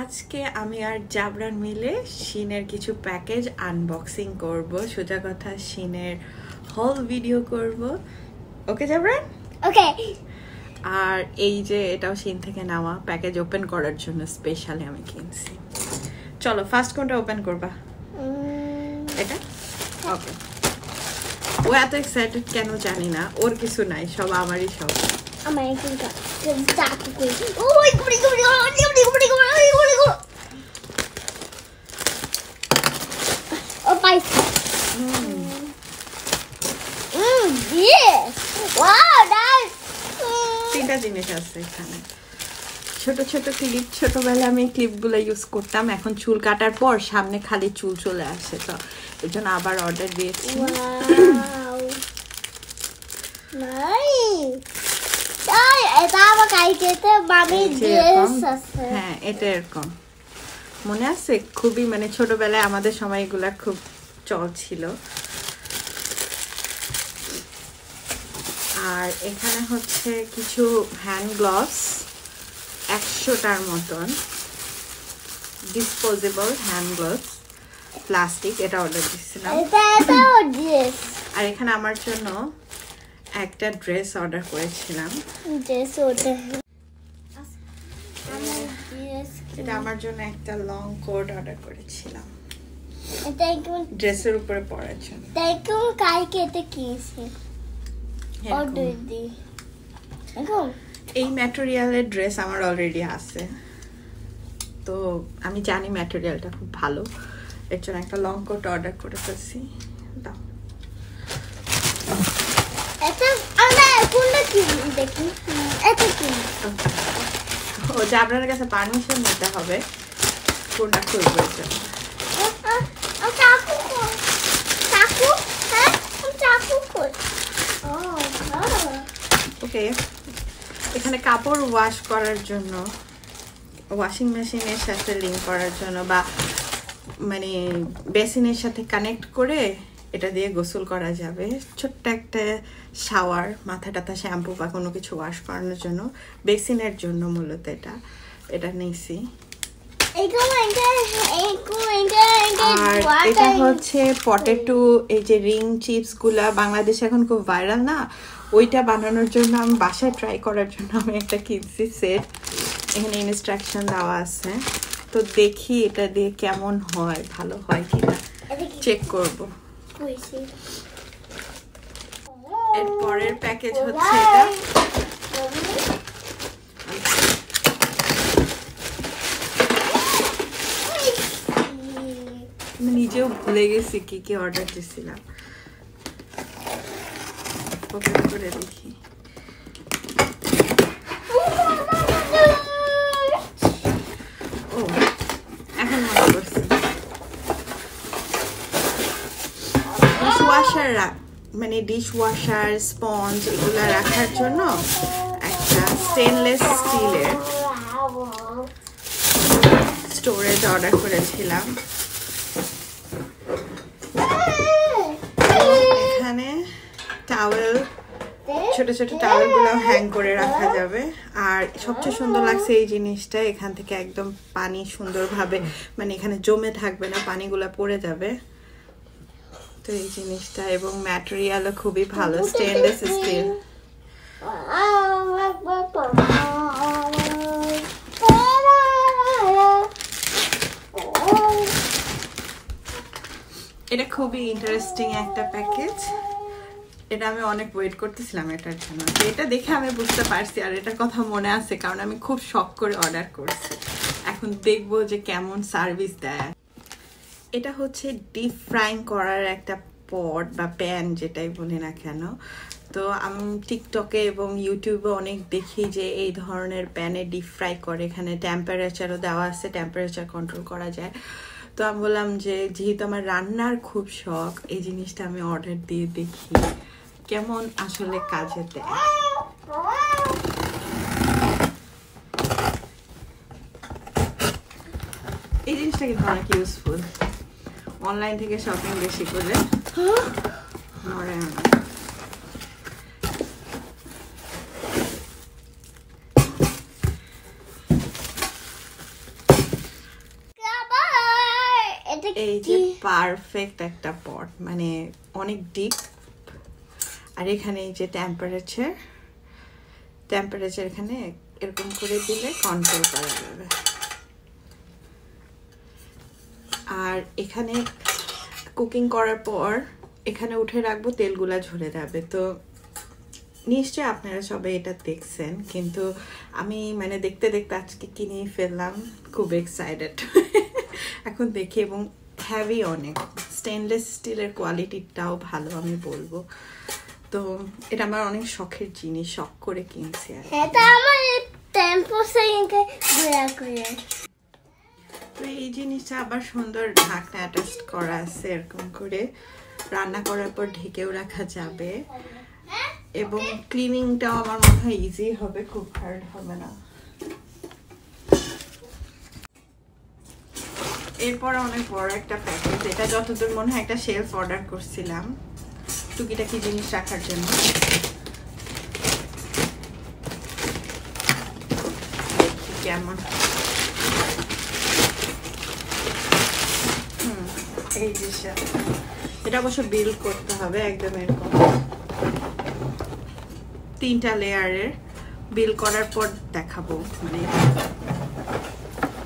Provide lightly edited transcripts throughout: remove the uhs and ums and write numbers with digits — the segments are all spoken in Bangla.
আজকে আমি আর জাবরান মিলে শিনের কিছু প্যাকেজ আনবক্সিং করব। সোজা কথা শিনের হল ভিডিও করব। ওকে জাবরান? ওকে। আর এই যে এটাও শিন থেকে নেওয়া, প্যাকেজ ওপেন করার জন্য স্পেশালি আমি কিনছি। চলো ফার্স্ট কোনটা ওপেন করবা? এটা? ওকে। ও এত এক্সাইটেড কেন জানি না, ওর কিছু নাই, সব আমারই সব। আমার একটা চাকু কই। ওই গুড়ি গুড়ি গুড়ি গুড়ি গুড়ি গুড়ি গুড়ি। ও পাইস। ইয়েস। Wow, nice. তিনটা জিনিস আছে এখানে। ছোট ছোট ক্লিপ, ছোটবেলায় আমি ক্লিপগুলো ইউজ করতাম, এখন চুল কাটার পর সামনে খালি চুল চলে আসে, তো এর জন্য আবার অর্ডার দিয়েছি। Wow, nice. তাই এটা আমার কাইকেতে মামি ড্রেস আছে। হ্যাঁ, এটা এরকম মনে আছে, খুবই মানে ছোটবেলায় আমাদের সময় এগুলা খুব চল ছিল। আর এখানে হচ্ছে কিছু হ্যান্ড গ্লাভস, 100টার মতন ডিসপোজেবল হ্যান্ড গ্লাভস, প্লাস্টিক। এটা অর্ডার দিয়েছিলাম। আর এখানে আমার জন্য একটা ড্রেস অর্ডার করেছিলাম। এটা আমার জন্য একটা লং কোট অর্ডার করেছিলাম ড্রেসের উপরে পরার জন্য। এই ম্যাটেরিয়ালের ড্রেস আমার অলরেডি আছে, তো আমি জানি ম্যাটেরিয়ালটা খুব ভালো, এর জন্য একটা লং কোট অর্ডার করে ফেলছি। দাও। ও জাবরানের কাছে পারমিশন নিতে হবে কোনটা খুলবো। ওকে, এখানে কাপড় ওয়াশ করার জন্য, ওয়াশিং মেশিনের সাথে লিংক করার জন্য বা মানে বেসিনের সাথে কানেক্ট করে এটা দিয়ে গোসল করা যাবে। ছোট্ট একটা শাওয়ার, মাথা টাথা শ্যাম্পু বা কোনো কিছু ওয়াশ করানোর জন্য, বেসিনের জন্য মূলত এটা নিয়েছি। আর এটা হচ্ছে পটেটো, এই যে রিং চিপস গুলা বাংলাদেশে এখন খুব ভাইরাল না, ওইটা বানানোর জন্য আমি বাসায় ট্রাই করার জন্য আমি একটা কিনছি সেট। এখানে ইনস্ট্রাকশন দেওয়া আছে, তো দেখি এটা দিয়ে কেমন হয়, ভালো হয় কিনা চেক করব। এর পরের প্যাকেজ হচ্ছে এটা। আমি নিজেও ভুলে গেছি কি কি অর্ডার দিয়েছিলাম, ওপেন করে দেখি। ও এখন মনে করছি, ডিশওয়াশার মানে ডিশওয়াশার স্পঞ্জ এগুলো রাখার জন্য একটা স্টেনলেস স্টিলের স্টোরেজ অর্ডার করেছিলাম। এখানে টাওয়েল, ছোট ছোট টাওয়েল গুলো হ্যাং করে রাখা যাবে। আর সবচেয়ে সুন্দর লাগছে এই জিনিসটা, এখান থেকে একদম পানি সুন্দরভাবে মানে এখানে জমে থাকবে না, পানিগুলো পড়ে যাবে। তো এই জিনিসটা, এবং ম্যাটেরিয়ালও খুবই ভালো, স্টেনলেস স্টিল। এটা খুবই ইন্টারেস্টিং একটা প্যাকেজ, এটা আমি অনেক ওয়েট করতেছিলাম এটার জন্য। এটা দেখে আমি বুঝতে পারছি, আর এটা কথা মনে আছে কারণ আমি খুব শখ করে অর্ডার করছি। এখন দেখবো যে কেমন সার্ভিস দেয়। এটা হচ্ছে ডিপ ফ্রাইং করার একটা পট বা প্যান, যেটাই বলি না কেন। তো আমি টিকটকে এবং ইউটিউবে অনেক দেখি যে এই ধরনের প্যানে ডিপ ফ্রাই করে, এখানে টেম্পারেচারও দেওয়া আছে, টেম্পারেচার কন্ট্রোল করা যায়। তো আমি বললাম যে যেহেতু আমার রান্নার খুব শখ, এই জিনিসটা আমি অর্ডার দিয়ে দেখি কেমন আসলে কাজে দেয়। এই জিনিসটা কিন্তু অনেক ইউজফুল, অনলাইন থেকে শপিং বেশি করে মরে না। এই যে পারফেক্ট একটা পট, মানে অনেক ডিপ। আর এখানে এই যে টেম্পারেচার এখানে এরকম করে দিলে কন্ট্রোল করা যাবে। আর এখানে কুকিং করার পর এখানে উঠে রাখবো, তেলগুলা ঝরে যাবে। তো নিশ্চয়ই আপনারা সবাই এটা দেখছেন, কিন্তু আমি মানে দেখতে দেখতে আজকে কিনেই ফেললাম, খুব এক্সাইটেড এখন দেখি। এবং হ্যাভি অনেক, স্টেনলেস স্টিলের কোয়ালিটিটাও ভালো আমি বলবো। তো এটা আমার অনেক শখের জিনিস, শখ করে কিনছি। তো এই জিনিসটা আবার সুন্দর ঢাকনা অ্যাটাচ করা আছে, এরকম করে রান্না করার পর ঢেকেও রাখা যাবে। এবং ক্লিনিংটাও আমার মনে হয় ইজি হবে, খুব হার্ড হবে না। এরপর অনেক বড় একটা প্যাকেজ, এটা যতদূর মনে হয় একটা শেলফ অর্ডার করছিলাম টুকিটাকি জিনিস রাখার জন্য। কেমন এই জিনিসটা, এটা অবশ্য বিল করতে হবে একদম এরকম 3টা লেয়ারের। বিল করার পর দেখাবো, মানে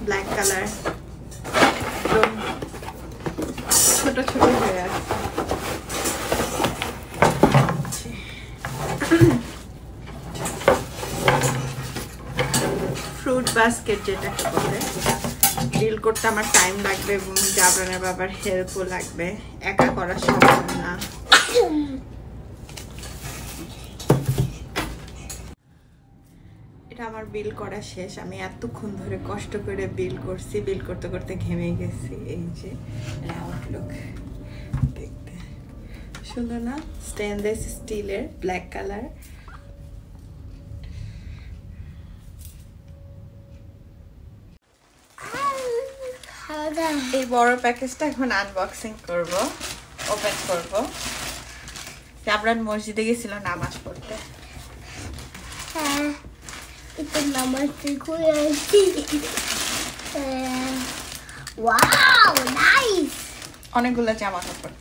ব্ল্যাক কালার একদম ছোট ছোট হয়ে আছে। ফ্রুট বাস্কেট যেটাকে বলে, ডিল করতে আমার টাইম লাগবে এবং জাবরানের বাবার হেল্পও লাগবে, একা করা সম্ভব না। এটা আমার বিল করা শেষ। আমি এতক্ষণ ধরে কষ্ট করে বিল করছি, বিল করতে করতে ঘেমে গেছি। এই যে আউটলুক দেখতে সুন্দর না, স্টেনলেস স্টিলের ব্ল্যাক কালার। এই বড় প্যাকেজটা এখন আনবক্সিং করব, ওপেন করব। জাবরান মসজিদে গেছিল নামাজ পড়তে। অনেকগুলো জামা কাপড়।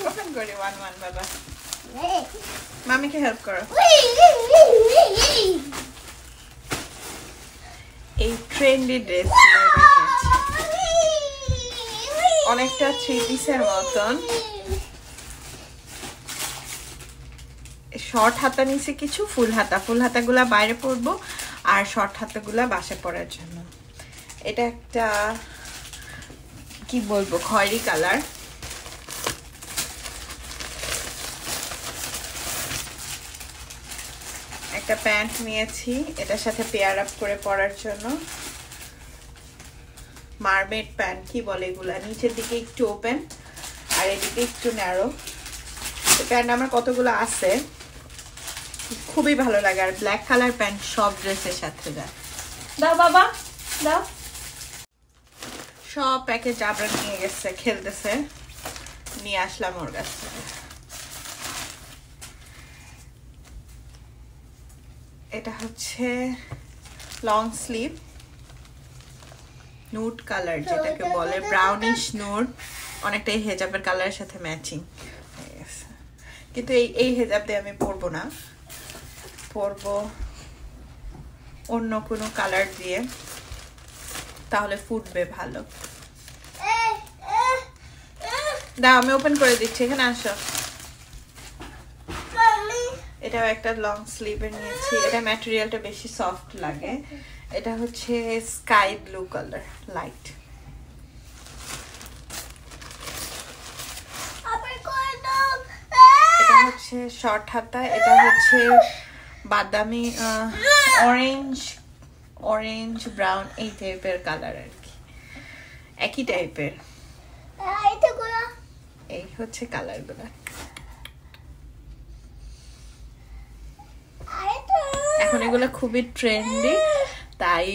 ওপেন করি ওয়ান ওয়ান বাবা। মামিকে হেল্প করো। এই ট্রেন্ডি ড্রেস অনেকটা 3 পিসের মতন। শর্ট হাতা নিচে কিছু, ফুল হাতাগুলা বাইরে পরবো আর শর্ট হাতাগুলা বাসে পরার জন্য। এটা একটা কি বলবো, খয়েরি কালার। একটা প্যান্ট নিয়েছি এটার সাথে পেয়ার আপ করে পরার জন্য। মারমেড প্যান্ট কি বলে এগুলা, নিচের দিকে একটু ওপেন আর এদিকে একটু ন্যারো। প্যান্ট আমার কতগুলো আছে, খুবই ভালো লাগে। আর ব্ল্যাক কালার প্যান্ট সব ড্রেসের সাথে যায়। দাও বাবা দাও। সব প্যাকেজ জাবরা নিয়ে গেছে, খেলতেছে, নিয়ে আসলাম ওর কাছ থেকে। এটা হচ্ছে লং স্লিভ, নুড কালার যেটাকে বলে, ব্রাউনিশ নুড, অনেকটাই হেজাবের কালারের সাথে ম্যাচিং। কিন্তু এই হেজাব দিয়ে আমি পরবো না, পরবো অন্য কোনো কালার দিয়ে, তাহলে ফুটবে ভালো। দাও আমি ওপেন করে দিচ্ছি, এখানে আসো। এটাও একটা লং স্লিভের নিয়েছি, এটা ম্যাটেরিয়ালটা বেশি সফট লাগে। এটা হচ্ছে স্কাই ব্লু কালার, লাইট। এটা হচ্ছে শর্ট হাতা, এটা হচ্ছে বাদামি অরেঞ্জ ব্রাউন এই টাইপের কালার আর কি, একই টাইপের। এই হচ্ছে কালারগুলো। এখন এগুলো খুবই ট্রেন্ডি, তাই